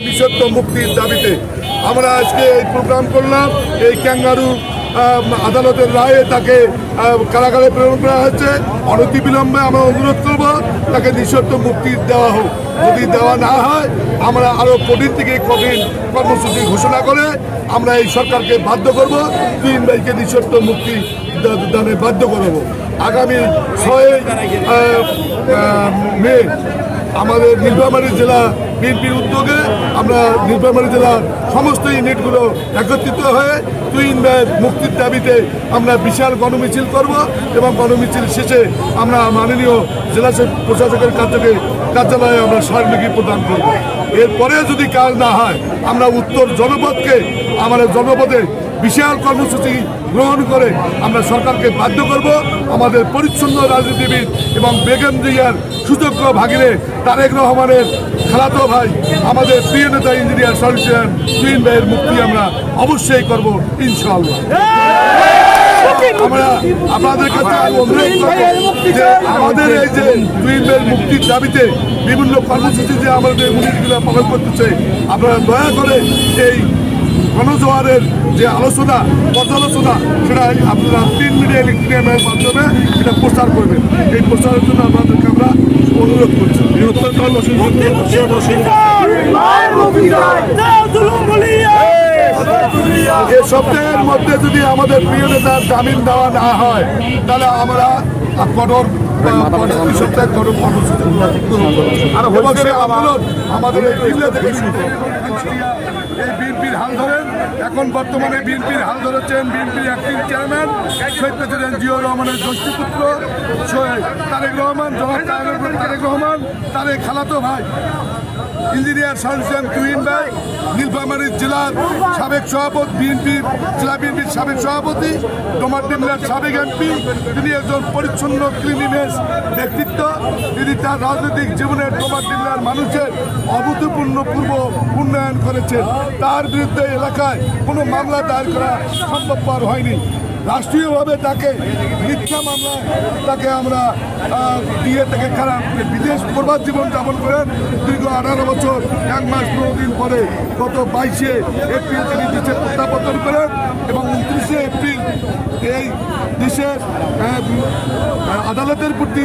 নিঃশর্ত মুক্তির দাবিতে আমরা আজকে এই প্রোগ্রাম করলাম। এই ক্যাঙ্গারু আদালতের রায়ে তাকে কারাগারে প্রেরণ করা হয়েছে। অনতিবিলম্বে আমরা অনুরোধ করব তাকে নিঃশর্ত মুক্তি দেওয়া হোক। যদি দেওয়া না হয় আমরা আরও কঠিন থেকে কঠিন কর্মসূচি ঘোষণা করে আমরা এই সরকারকে বাধ্য করব তিন ভাইকে নিঃশর্ত মুক্তি দানে বাধ্য করব। আগামী 6 মে আমাদের নীলফামারী জেলা বিএনপির উদ্যোগে আমরা নীলফামারী জেলার সমস্ত ইউনিটগুলো একত্রিত হয়ে তুহিন ভাইয়ের মুক্তির দাবিতে আমরা বিশাল গণমিছিল করব এবং গণমিছিল শেষে আমরা মাননীয় জেলা প্রশাসকের কার্যালয়ে আমরা স্মারকলিপি প্রদান করব। এরপরে যদি কাজ না হয় আমরা উত্তর জনপদকে আমাদের জনপদে বিশাল কর্মসূচি গ্রহণ করে আমরা সরকারকে বাধ্য করব আমাদের পরিচ্ছন্ন রাজনীতিবিদ এবং বেগম জিয়ার সুযোগ্য ভাগিনে তারেক রহমানের খালাতো ভাই আমাদের প্রিয় নেতা ইঞ্জিনিয়ার সলিউশন তুহিন ভাইয়ের মুক্তি আমরা অবশ্যই করব ইনশাআল্লাহ। আমরা আপনাদের কাছে অনুরোধ করব যে আমাদের এই যে তুহিন ভাইয়ের মুক্তির দাবিতে বিভিন্ন কর্মসূচি যে আমাদের মুনিশগুলো পালন করতেছে আপনারা দয়া করে এই গণজোয়ারের যে আলোচনা পর্যালোচনা সেটা আপনারা 3 মিডিয়া ইলেকট্রিয়ামের মাধ্যমে সেটা প্রচার করবেন। এই প্রচারের জন্য আপনাদেরকে আমরা অনুরোধ করছি। এই সপ্তাহের মধ্যে যদি আমাদের প্রিয় নেতার জামিন দেওয়া না হয় তাহলে আমরা কঠোর সপ্তাহে কঠোর কর্মসূচি আমাদের এই জিল্লা থেকে শুরু এই বিএনপির হাল ধরেন। এখন বর্তমানে বিএনপির হাল ধরেছেন বিএনপির অ্যাক্টিভ চেয়ারম্যান শহীদ প্রেসিডেন্ট জিয়াউর রহমানের জ্যেষ্ঠপুত্র তারেক রহমান, জনাব তারেক রহমান, তারেক খালাতো ভাই ইঞ্জিনিয়ার সলিউশন তুহিন ভাই, নীলফামারী জেলার সাবেক সভাপতি জেলা বিএনপির সাবেক সভাপতি, ডোমারডিমলার সাবেক এমপি। তিনি একজন পরিচ্ছন্ন ক্লিনিনেস ব্যক্তিত্ব। তিনি তার রাজনৈতিক জীবনের ডোমারডিমলার মানুষের অভূতপূর্ণ পূর্ব উন্নয়ন করেছেন। তার বিরুদ্ধে এলাকায় কোনো মামলা দায়ের করা সম্ভবপর হয়নি। রাষ্ট্রীয়ভাবে তাকে মিথ্যা মামলায় তাকে আমরা দিয়ে তাকে বিদেশ প্রবাস জীবন যাপন করেন। দীর্ঘ 18 বছর 1 মাস 15 দিন পরে গত 22 এপ্রিল তিনি দেশে প্রত্যাবর্তন করেন এবং 29 এপ্রিল এই দেশের আদালতের প্রতি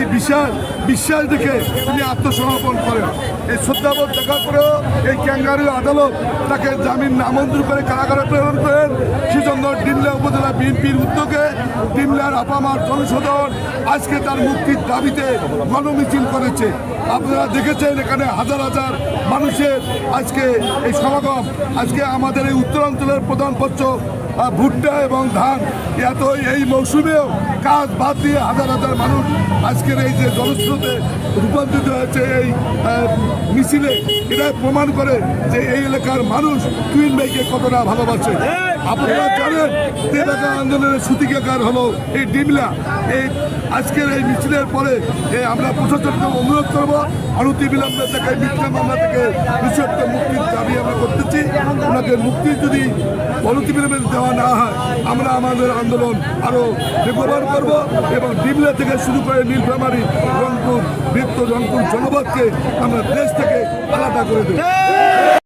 বিশ্বাস দেখে তিনি আত্মসমর্পণ করেন। এই শ্রদ্ধাবোধ দেখার পরেও এই ক্যাঙ্গারু আদালত তাকে জামিন নামঞ্জুর করে কারাগারে প্রেরণ করেন। সেজন্য ডিমলা উপজেলা বিএনপির উদ্যোগে ডিমলার আপামার জনসাধারণ আজকে তার মুক্তির দাবিতে গণমিছিল করেছে। আপনারা দেখেছেন এখানে হাজার হাজার মানুষের আজকে এই সমাগম। আজকে আমাদের এই উত্তরাঞ্চলের প্রধান পক্ষ ভুট্টা এবং ধান এই মৌসুমেও কাজ বাদ দিয়ে হাজার হাজার মানুষ আজকের এই যে জনস্রোতে রূপান্তরিত হয়েছে এই মিছিলে। এটা প্রমাণ করে যে এই এলাকার মানুষ তুহিন ভাইকে কতটা ভালোবাসে। আপনারা জানেন তেলাকা আন্দোলনের সূতিকাগার হলো এই ডিমলা। এই আজকের এই মিছিলের পরে আমরা প্রশাসনকে অনুরোধ করব অনতিবিলম্বে তাকে মিথ্যা মামলা থেকে নিঃশর্ত মুক্তির দাবি আমরা করতেছি। ওনাকে মুক্তি যদি অনতিবিলম্বে দেওয়া না হয় আমরা আমাদের আন্দোলন আরও বেগবান করব এবং ডিমলা থেকে শুরু করে নীলফামারী, রংপুর, বৃত্ত, রংপুর জনপদকে আমরা দেশ থেকে আলাদা করে দেব।